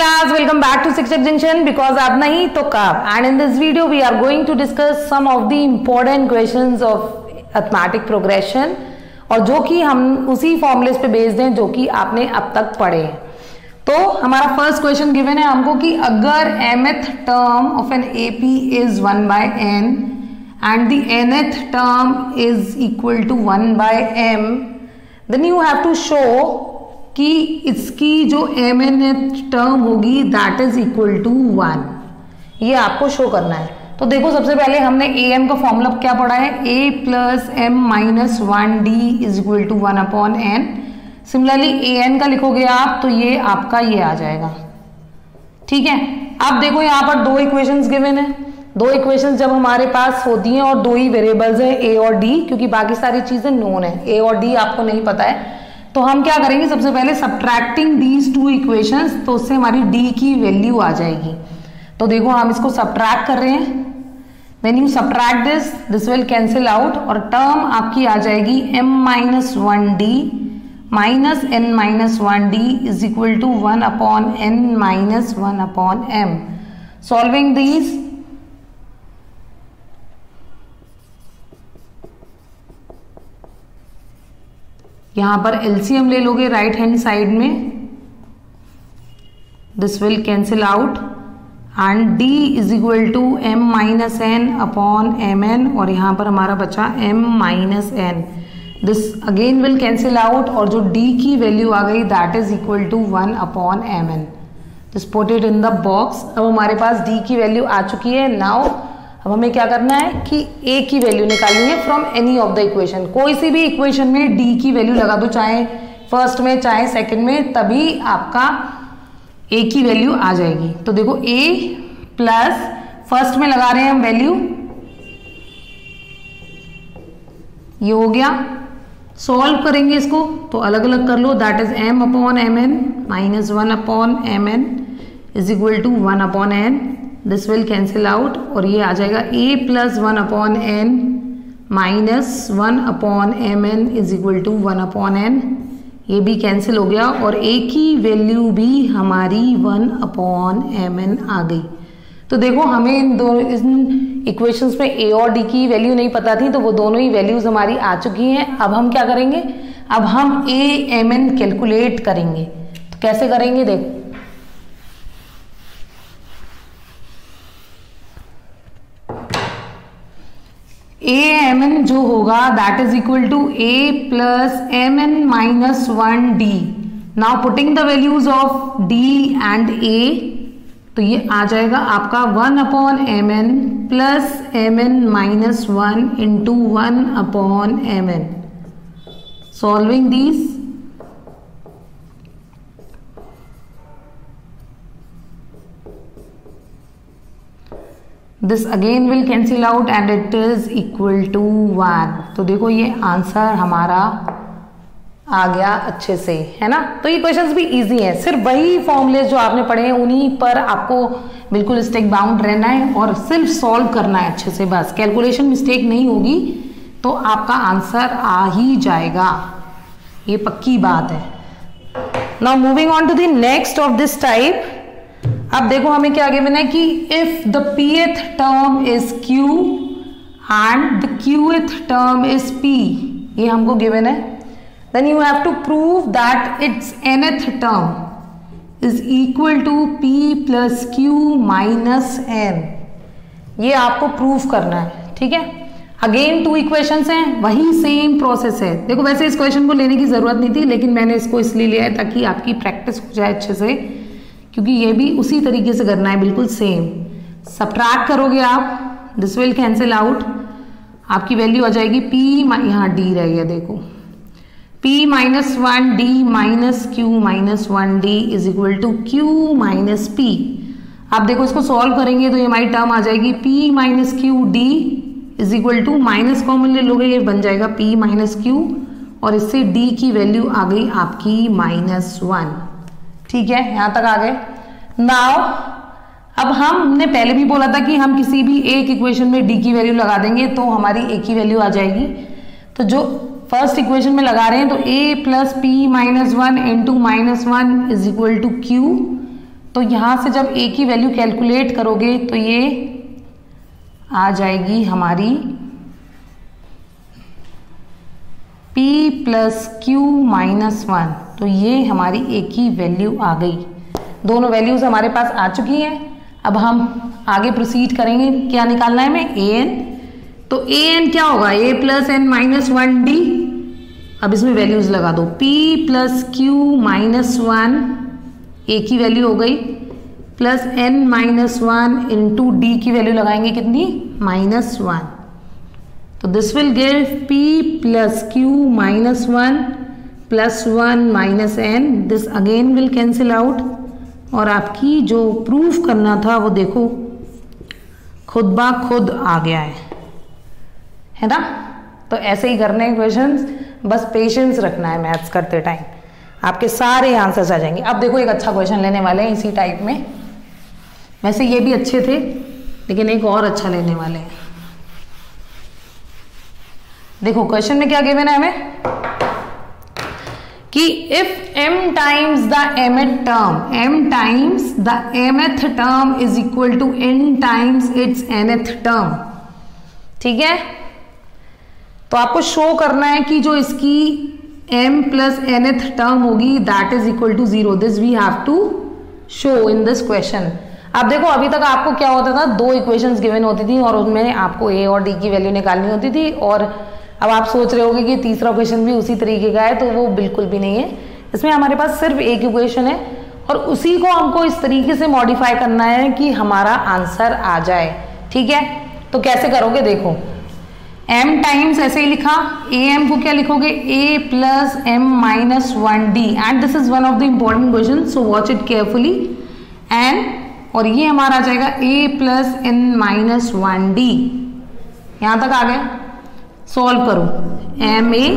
class, welcome back to शिक्षक junction because आप नहीं तो कब. And in this video we are going to discuss some of the important questions of arithmetic progression और जो कि हम उसी फॉर्मूलेस पे बेस्ड हैं जो कि आपने अब तक पढ़े हैं. तो हमारा फर्स्ट क्वेश्चन गिवन है हमको कि अगर mth term of an AP is 1/n and the nth term is equal to 1/m, then you have to show कि इसकी जो mnth टर्म होगी दैट इज इक्वल टू 1. ये आपको शो करना है. तो देखो सबसे पहले हमने am का फॉर्मूला क्या पढ़ा है, a plus m minus 1d is equal to 1/n. Similarly an का लिखोगे आप तो ये आपका ये आ जाएगा. ठीक है. अब देखो यहाँ पर दो इक्वेशंस गिवन है. दो इक्वेशंस जब हमारे पास होती हैं और दो ही वेरिएबल्स है a और d, क्योंकि बाकी सारी चीजें नोन है, a और d आपको नहीं पता है, तो हम क्या करेंगे सबसे पहले सब्ट्रैक्टिंग दीज टू इक्वेशंस, तो उससे हमारी d की वैल्यू आ जाएगी. तो देखो हम इसको सब्ट्रैक्ट कर रहे हैं. When you subtract this will cancel out और टर्म आपकी आ जाएगी m minus 1d minus n minus 1d is equal to 1/n minus 1/m. Solving these, यहां पर एलसीएम ले लोगे राइट हैंड साइड में, this will cancel out and d is equal टू m minus n upon mn और यहां पर हमारा बचा m minus n. This again will cancel out और जो d की वैल्यू आ गई that is equal to 1/mn. This put it in the box. अब हमारे पास d की वैल्यू आ चुकी है. नाउ अब हमें क्या करना है कि a की वैल्यू निकालनी है from any of the equation. कोई सी भी इक्वेशन में d की वैल्यू लगा दो, चाहे फर्स्ट में चाहे सेकंड में, तभी आपका a की वैल्यू आ जाएगी. तो देखो a प्लस फर्स्ट में लगा रहे हैं हम वैल्यू, ये हो गया. सॉल्व करेंगे इसको तो अलग अलग कर लो, that is m/mn minus 1/mn is equal to 1/n. This will cancel out और ये आ जाएगा a plus 1/n minus 1/mn is equal to 1/n. ये भी कैंसिल हो गया और a की वैल्यू भी हमारी 1/mn आ गई. तो देखो हमें इन इक्वेशंस में a और d की वैल्यू नहीं पता थी, तो वो दोनों ही वैल्यूज हमारी आ चुकी हैं. अब हम क्या करेंगे, अब हम a/mn कैलकुलेट करेंगे. तो कैसे करेंगे देखो, a/mn जो होगा that is equal to a plus mn minus 1d. Now putting the values of d and a, तो ये आ जाएगा आपका 1/mn plus mn minus 1 into 1/mn. Solving these, this again will cancel out and it is equal to 1. तो देखो ये answer हमारा आ गया अच्छे से, है ना. तो ये क्वेश्चंस भी इजी है, सिर्फ वही फॉर्मूले जो आपने पढ़े हैं उन्हीं पर आपको बिल्कुल स्टिक बाउंड रहना है और सिर्फ सॉल्व करना है अच्छे से. बस कैलकुलेशन मिस्टेक नहीं होगी तो आपका आंसर आ ही जाएगा, ये पक्की बात है. Now moving on to the next of this type. अब देखो हमें क्या गिवन है कि if the pth term is q and the qth term is p, ये हमको गिवन है. Then you have to prove that it's nth term is equal to p plus q minus n. ये आपको prove करना है. ठीक है. Again two equations हैं, वही सेम प्रोसेस है. देखो वैसे इस क्वेश्चन को लेने की जरूरत नहीं थी, लेकिन मैंने इसको इसलिए लिया है ताकि आपकी प्रैक्टिस हो जाए अच्छे से, क्योंकि ये भी उसी तरीके से करना है बिल्कुल सेम. सब्ट्रैक्ट करोगे आप, दिस विल कैंसिल आउट, आपकी वैल्यू आ जाएगी p, यहाँ d रह गया देखो, p minus 1d minus q minus 1d is equal to q minus p. आप देखो इसको सॉल्व करेंगे तो ये हमारी टर्म आ जाएगी p minus q d is equal to, minus common ले लोगे ये बन जाएगा p माइनस q और इससे d की वैल्यू आ गई आपकी माइनस 1. ठीक है, यहां तक आ गए. नाउ अब हमने पहले भी बोला था कि हम किसी भी एक इक्वेशन में d की वैल्यू लगा देंगे तो हमारी a की वैल्यू आ जाएगी. तो जो फर्स्ट इक्वेशन में लगा रहे हैं तो a plus p minus 1 into minus 1 is equal to q तो यहाँ से जब a की वैल्यू कैलकुलेट करोगे तो ये आ जाएगी हमारी p प्लस क्यू माइनस 1। तो ये हमारी a की वैल्यू आ गई। दोनों वैल्यूज हमारे पास आ चुकी हैं। अब हम आगे प्रोसीड करेंगे। क्या निकालना है हमें? an। तो an क्या होगा? a plus n minus 1d। अब इसमें वैल्यूज लगा दो। p plus Q minus 1 a की वैल्यू हो गई, plus n minus 1 into d की वैल्यू लगाएंगे कितनी? माइनस 1। तो this will give p plus Q minus 1 plus 1 minus n। This again will cancel out और आपकी जो प्रूफ करना था वो देखो खुद ब खुद आ गया है ना। तो ऐसे ही करने हैं क्वेश्चंस, बस पेशेंस रखना है मैथ्स करते टाइम, आपके सारे आंसर्स आ जाएंगे। अब देखो एक अच्छा क्वेश्चन लेने वाले हैं इसी टाइप में। वैसे ये भी अच्छे थे लेकिन एक और अच्छा लेने वाले हैं। देखो क्वेश्चन में क्या गिवन है हमें कि if m times the mth term, m times the mth term is equal to n times its nth term. ठीक है, तो आपको शो करना है कि जो इसकी m प्लस nth टर्म होगी that is equal to 0। This we have to show in this question. अब देखो अभी तक आपको क्या होता था, दो इक्वेशंस गिवन होती थी और उनमें आपको a और d की वैल्यू निकालनी होती थी। और अब आप सोच रहे होगे कि तीसरा क्वेश्चन भी उसी तरीके का है, तो वो बिल्कुल भी नहीं है। इसमें हमारे पास सिर्फ एक इक्वेशन है और उसी को हमको इस तरीके से मॉडिफाई करना है कि हमारा आंसर आ जाए। ठीक है, तो कैसे करोगे? देखो m टाइम्स ऐसे ही लिखा, am को क्या लिखोगे? a plus m minus 1d and this is one of the important question, so watch it carefully. And और ये हमारा आ जाएगा a plus n minus 1d। यहां तक आ गया, सॉल्व करो। M a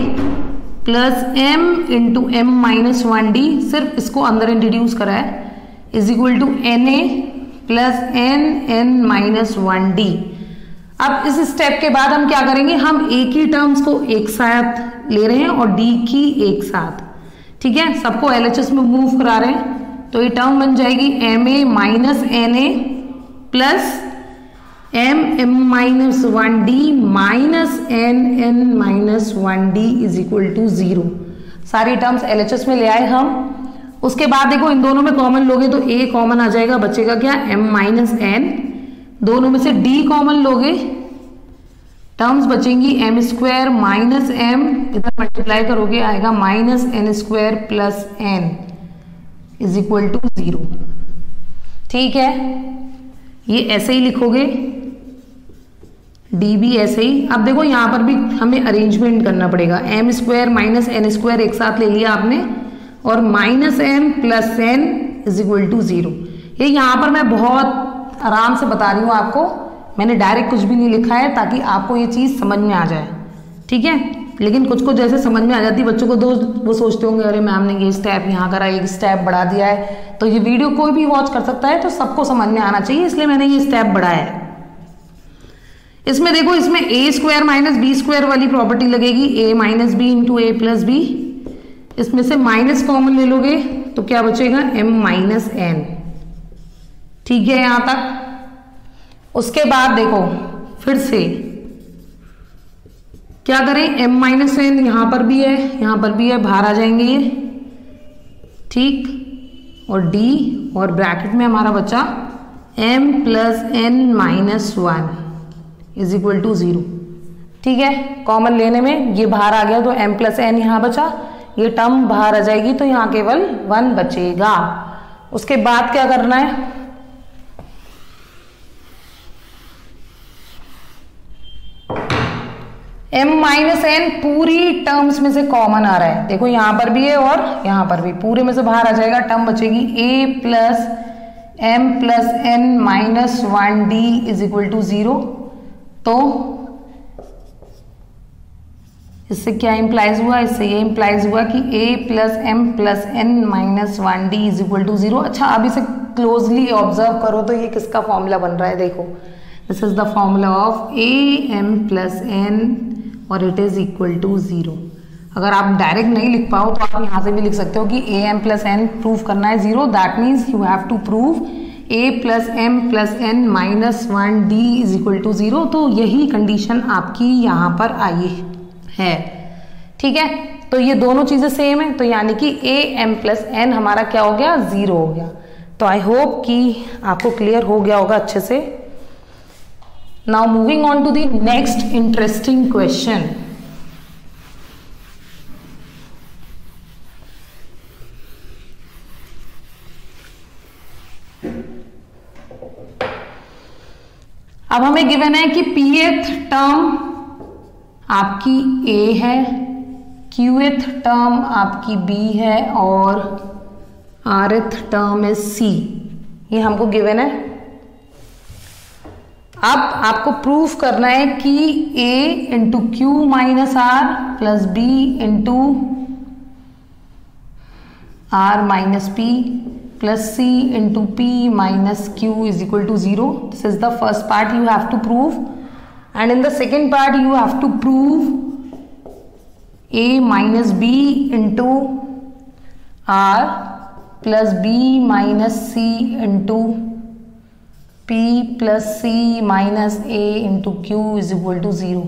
plus m into m minus 1d, सिर्फ इसको अंदर इंट्रोड्यूस करा है, is equal to n a plus n n minus 1d। अब इस स्टेप के बाद हम क्या करेंगे? हम ए की टर्म्स को एक साथ ले रहे हैं और डी की एक साथ। ठीक है, सबको एलएचएस में मूव करा रहे हैं, तो ये टर्म बन जाएगी m a minus n a plus m m minus 1d minus n n minus 1d is equal to 0। सारी टर्म्स एलएचएस में ले आए हम। उसके बाद देखो इन दोनों में कॉमन लोगे तो a कॉमन आ जाएगा, बचेगा क्या? m minus N. दोनों में से d कॉमन लोगे, टर्म्स बचेंगी m स्क्वायर माइनस m, इधर मल्टीप्लाई करोगे आएगा minus n square plus n is equal to 0। ठीक है, ये ऐसे ही लिखोगे, डी भी ऐसे ही। अब देखो यहाँ पर भी हमें अरेंजमेंट करना पड़ेगा। M square minus n square एक साथ ले लिया आपने और minus m plus n is equal to 0। ये यहाँ पर मैं बहुत आराम से बता रही हूँ आपको, मैंने डायरेक्ट कुछ भी नहीं लिखा है ताकि आपको ये चीज़ समझ में आ जाए। ठीक है, लेकिन कुछ को जैसे समझ में आ जाती है बच्चों को, वो सोचते होंगे अरे मैम ने ये स्टेप यहाँ करा, एक स्टेप बढ़ा दिया है। तो ये वीडियो कोई भी वॉच कर सकता है, तो सबको समझ में आना चाहिए, इसलिए मैंने ये स्टेप बढ़ाया है। इसमें देखो, इसमें a square minus b square वाली प्रॉपर्टी लगेगी, a minus b into a plus b. इसमें से माइनस कॉमन ले लोगे तो क्या बचेगा? M minus n. ठीक है यहां तक। उसके बाद देखो फिर से क्या करें? एम माइनस एन यहां पर भी है, यहां पर भी है, बाहर आ जाएंगे ये। ठीक, और डी और ब्रैकेट में हमारा बचा m plus n minus 1 is equal to 0। ठीक है, कॉमन लेने में ये बाहर आ गया तो m प्लस एन यहाँ बचा, ये टर्म बाहर आ जाएगी तो यहाँ केवल 1 बचेगा। उसके बाद क्या करना है? m माइनस एन पूरी टर्म्स में से कॉमन आ रहा है, देखो यहाँ पर भी है और यहाँ पर भी, पूरे में से बाहर आ जाएगा, टर्म बचेगी a plus m plus n minus 1d is equal to 0। तो इससे क्या इंप्लाइज हुआ? इससे ये इंप्लाइज हुआ कि a plus m plus n minus 1d is equal to 0। अच्छा, अब इसे क्लोजली ऑब्जर्व करो तो ये किसका फॉर्मूला बन रहा है? देखो, this is the formula of a m plus n और इट इज इक्वल टू 0। अगर आप डायरेक्ट नहीं लिख पाओ तो आप यहाँ से भी लिख सकते हो कि a m plus n prove करना है 0, that means you have to prove a plus m plus n minus 1 D is equal to 0। तो यही कंडीशन आपकी यहाँ पर आई है, ठीक है। तो ये दोनों चीजें सेम है, तो यानी कि ए एम प्लस एन हमारा क्या हो गया, 0 हो गया। तो आई होप कि आपको क्लियर हो गया होगा अच्छे से। Now moving on to the next interesting question. अब हमें गिवन है कि pth टर्म आपकी a है, qth टर्म आपकी b है और rth टर्म है c। ये हमको गिवन है। अब आपको प्रूफ करना है कि a into Q minus are plus b into r minus p plus c into p minus q is equal to 0. This is the first part you have to prove, and in the second part you have to prove a minus b into r plus b minus c into p plus c minus a into q is equal to 0.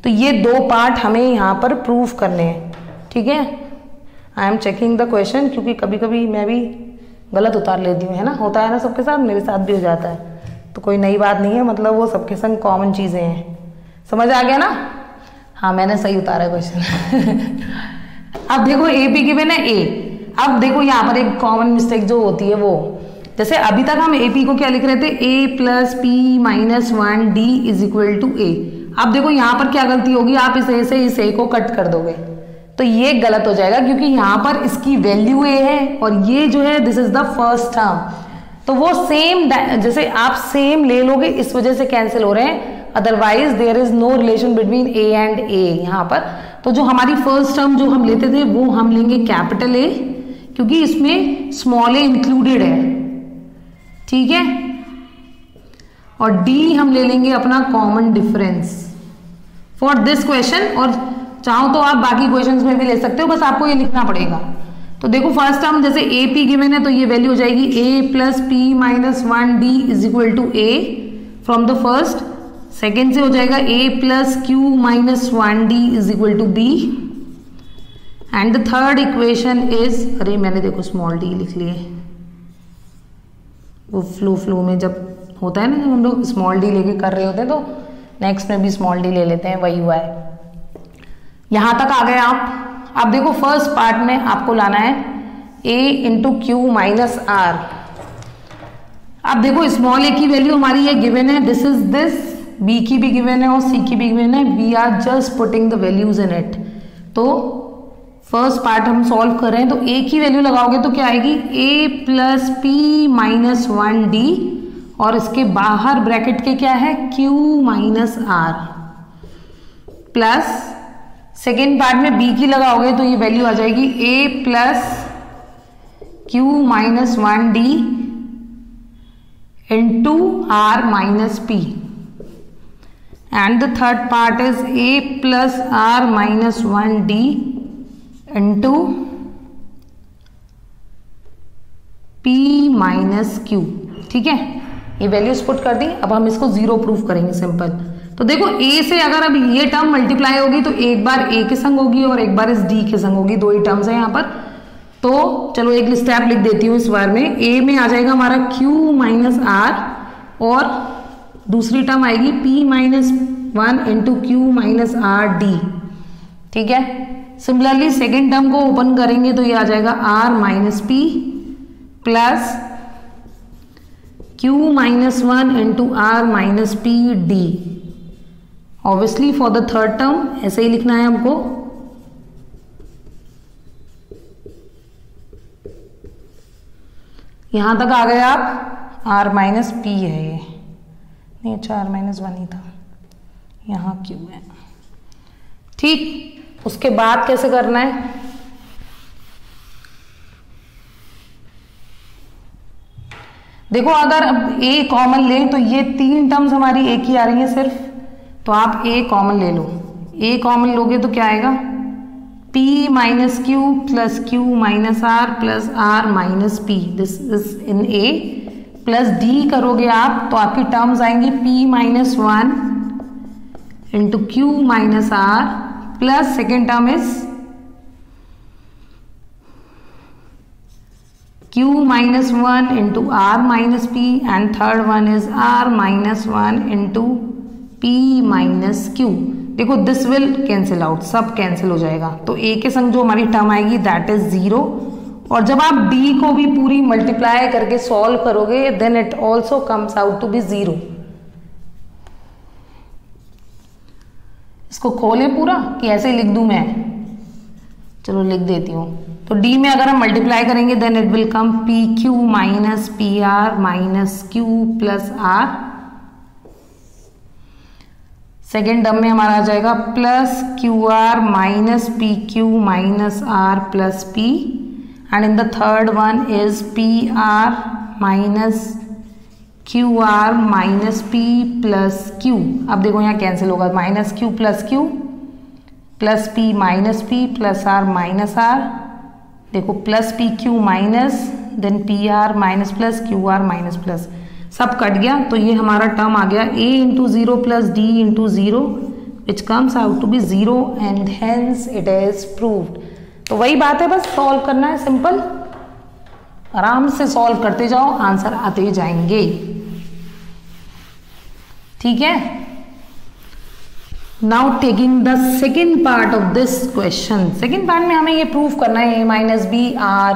तो ये दो part हमें यहाँ पर prove करने हैं, ठीक है। I am checking the question, क्योंकि कभी कभी मैं भी गलत उतार लेती हूँ, है ना, होता है ना सबके साथ, मेरे साथ भी हो जाता है। तो कोई नई बात नहीं है, मतलब वो सबके संग कॉमन चीज़ें हैं। समझ आ गया ना? हाँ, मैंने सही उतारा क्वेश्चन। अब देखो ए पी गिवन है ए। अब देखो यहाँ पर एक कॉमन मिस्टेक जो होती है वो, जैसे अभी तक हम ए पी को क्या लिख रहे थे, A plus P minus 1 D is equal to A. अब देखो यहाँ पर क्या गलती होगी, आप इस ए से इस ए को कट कर दोगे तो ये गलत हो जाएगा, क्योंकि यहाँ पर इसकी वैल्यू ए है और ये जो है this is the first term. तो वो सेम, जैसे आप सेम ले लोगे, इस वजह से कैंसिल हो रहे हैं, otherwise there is no relation between A and A यहाँ पर। तो जो हमारी फर्स्ट टर्म जो हम लेते थे वो हम लेंगे कैपिटल ए, क्योंकि इसमें स्मॉल ए इंक्लूडेड है, ठीक है। और डी हम ले लेंगे अपना common difference for this question, और चाहो तो आप बाकी क्वेश्चंस में भी ले सकते हो, बस आपको ये लिखना पड़ेगा। तो देखो फर्स्ट टर्म जैसे ए पी गिवन है तो ये वैल्यू हो जाएगी A plus P minus 1 D is equal to A from the first. Second से हो जाएगा A plus Q minus 1 D is equal to B, and the third equation is, अरे मैंने देखो स्मॉल डी लिख लिए, वो फ्लो में जब होता है ना, जब हम लोग स्मॉल डी लेके कर रहे होते हैं तो नेक्स्ट में भी स्मॉल डी ले लेते हैं, वही हुआ है। यहां तक आ गए आप। अब देखो फर्स्ट पार्ट में आपको लाना है a into Q minus r. अब देखो स्मॉल ए की वैल्यू हमारी ये गिवन है, दिस इज दिस, b की भी गिवन है और c की भी गिवन है, we are just putting the values in it. तो फर्स्ट पार्ट हम सॉल्व कर रहे हैं, तो a की वैल्यू लगाओगे तो क्या आएगी, a plus P minus 1 d, और इसके बाहर ब्रैकेट के क्या है, q minus are, plus second part में b की लगाओगे तो ये वैल्यू आ जाएगी a plus Q minus 1 d into r minus p, and the third part is a plus are minus 1 d into p minus q, ठीक है। ये वैल्यूज पुट कर दी। अब हम इसको 0 प्रूफ करेंगे, सिंपल। तो देखो a से अगर अब ये टर्म मल्टीप्लाई होगी तो एक बार a के संग होगी और एक बार इस d के संग होगी, दो ही टर्म्स है यहाँ पर। तो चलो एक स्टेप लिख देती हूँ इस बार में। a में आ जाएगा हमारा q माइनस आर और दूसरी टर्म आएगी p minus 1 into Q minus are d, ठीक है। सिमिलरली सेकेंड टर्म को ओपन करेंगे तो ये आ जाएगा r minus P plus q minus 1 into r minus P d. Obviously for the third term ऐसे ही लिखना है हमको। यहां तक आ गए आप, r माइनस पी है ये, नहीं अच्छा r माइनस 1 ही था, यहाँ q है, ठीक। उसके बाद कैसे करना है, देखो अगर अब a कॉमन लें तो ये तीन टर्म्स हमारी एक ही आ रही है सिर्फ, तो आप a कॉमन ले लो। a कॉमन लोगे तो क्या आएगा, p minus Q plus Q minus are plus are minus p, this is in a, plus d करोगे आप तो आपकी टर्म्स आएंगी p minus 1 into Q minus are plus second term is q minus 1 into r minus p and third one is r minus 1 into p minus q. देखो this will cancel out, सब cancel हो जाएगा, तो a के संग जो हमारी term आएगी दैट इज 0, और जब आप d को भी पूरी मल्टीप्लाई करके सॉल्व करोगे then it also comes out to be 0। इसको खोले पूरा कि ऐसे लिख दूं मैं, चलो लिख देती हूँ। तो d में अगर हम मल्टीप्लाई करेंगे then it will come P Q minus P R minus Q plus R, second term में हमारा आ जाएगा plus Q R minus P Q minus are plus P, and in the third one is P R minus Q are minus P plus Q. अब देखो यहाँ cancel होगा, minus Q plus P minus P plus are minus R, देखो plus P Q minus then P R minus plus Q R minus plus, सब cut गया, तो ये हमारा टर्म आ गया a into 0 plus d into 0 which comes out to be 0 and hence it is proved. तो वही बात है, बस सॉल्व करना है, सिंपल, आराम से सॉल्व करते जाओ, आंसर आते जाएंगे, ठीक है। Now taking the second part of this question, second part में हमें ये प्रूव करना है a माइनस बी आर,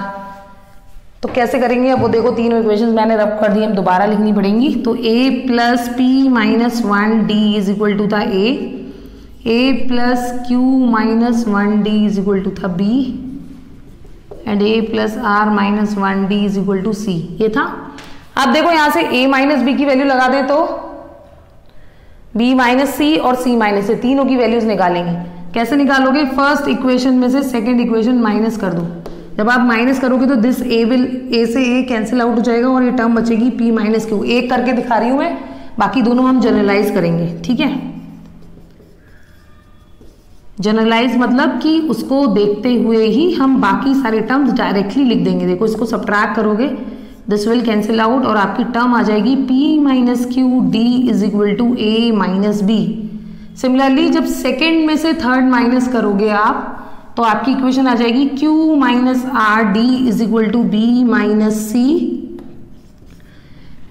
तो कैसे करेंगे अब वो देखो, तीनों इक्वेशन मैंने रब कर दी, हम दोबारा लिखनी पड़ेंगी। तो a plus P minus 1 D is equal to था a plus Q minus 1 D is equal to था b, and a plus are minus 1 D is equal to C, ये था। अब देखो यहाँ से a माइनस बी की वैल्यू लगा दें तो b माइनस सी और c माइनस से, तीनों की वैल्यूज निकालेंगे। कैसे निकालोगे, फर्स्ट इक्वेशन में से सेकंड इक्वेशन माइनस कर दो, जब आप माइनस करोगे तो दिस a से a कैंसिल आउट हो जाएगा और ये टर्म बचेगी p माइनस क्यू। एक करके दिखा रही हूं मैं, बाकी दोनों हम जनरलाइज करेंगे, ठीक है। जनरलाइज मतलब कि उसको देखते हुए ही हम बाकी सारे टर्म्स डायरेक्टली लिख देंगे। देखो इसको सब्ट्रैक्ट करोगे दिस विल कैंसिल आउट और आपकी टर्म आ जाएगी p minus Q d is equal to a minus b. Similarly जब सेकेंड में से थर्ड माइनस करोगे आप तो आपकी इक्वेशन आ जाएगी q minus are d is equal to b minus c,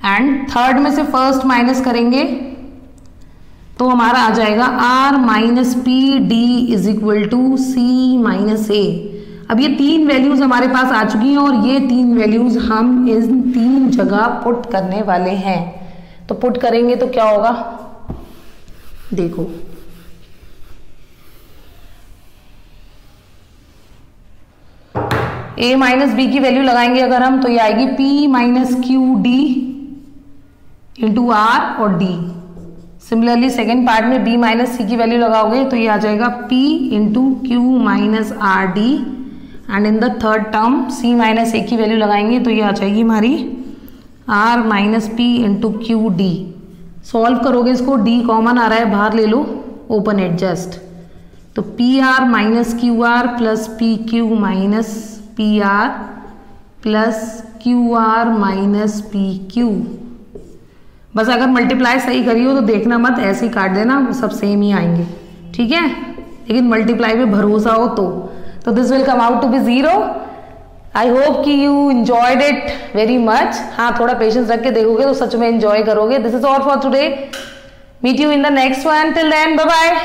and third में से फर्स्ट माइनस करेंगे तो हमारा आ जाएगा r minus P D is equal to C minus A. अब ये तीन वैल्यूज हमारे पास आ चुकी हैं और ये तीन वैल्यूज हम इन तीन जगह पुट करने वाले हैं। तो पुट करेंगे तो क्या होगा, देखो a माइनस बी की वैल्यू लगाएंगे अगर हम, तो ये आएगी p minus Q D into R और d। सिमिलरली सेकेंड पार्ट में b माइनस सी की वैल्यू लगाओगे तो ये आ जाएगा p into Q minus are D, and in the third term c minus A की वैल्यू लगाएंगे तो ये आ जाएगी हमारी r minus P into Q D. Solve करोगे इसको, d कॉमन आ रहा है बाहर ले लो, ओपन इट जस्ट, तो P R minus Q are plus P Q minus P are plus Q R minus P Q. बस अगर मल्टीप्लाई सही करी हो तो देखना मत, ऐसे ही काट देना, वो सब सेम ही आएंगे, ठीक है। लेकिन मल्टीप्लाई पे भरोसा हो तो this will come out to be 0। I hope कि you enjoyed it very much. हाँ, थोड़ा पेशेंस रख के देखोगे तो सच में एंजॉय करोगे। This is all for today, meet you in the next one, till then bye bye.